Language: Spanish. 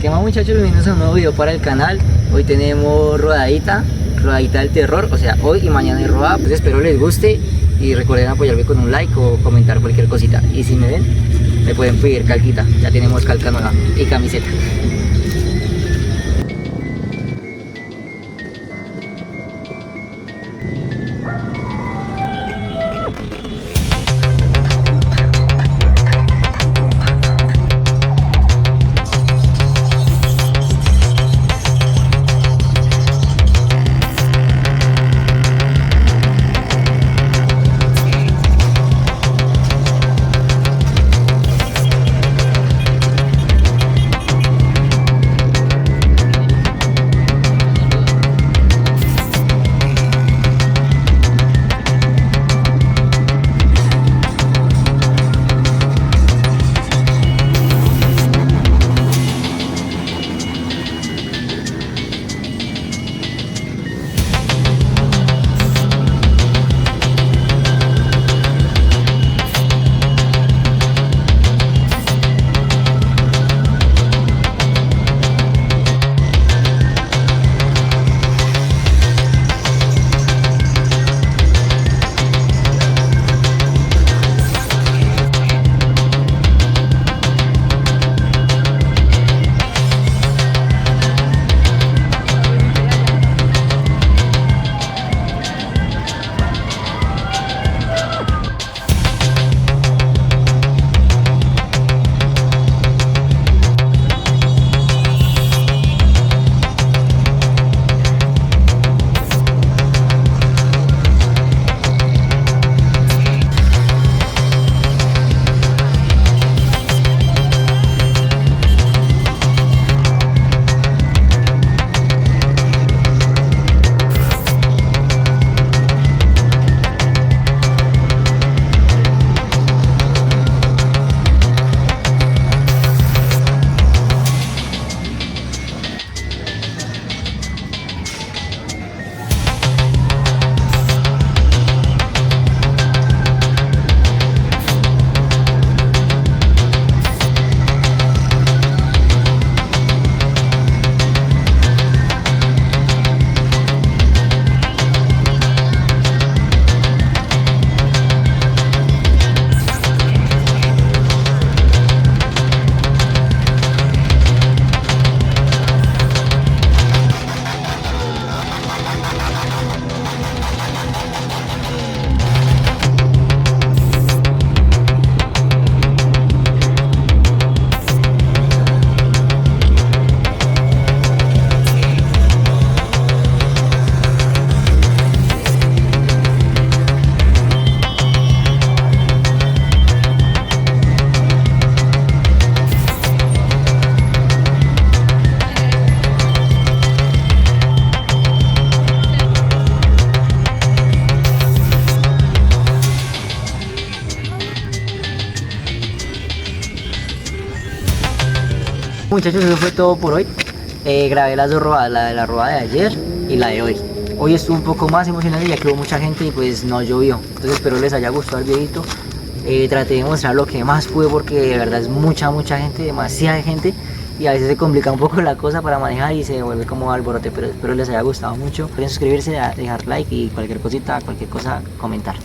¿Qué más, muchachos? Bienvenidos a un nuevo video para el canal. Hoy tenemos rodadita del terror, o sea, hoy y mañana hay rodada. Pues espero les guste y recuerden apoyarme con un like o comentar cualquier cosita. Y si me ven, me pueden pedir calquita, ya tenemos calca nueva y camiseta. Muchachos, eso fue todo por hoy. Grabé las dos rodadas, la rodada de ayer y la de hoy. Hoy estuvo un poco más emocionante ya que hubo mucha gente y pues no llovió. Entonces espero les haya gustado el videito. Traté de mostrar lo que más pude porque de verdad es mucha gente, demasiada gente. Y a veces se complica un poco la cosa para manejar y se vuelve como alborote. Pero espero les haya gustado mucho. Pueden suscribirse, dejar like y cualquier cosita, cualquier cosa, comentar.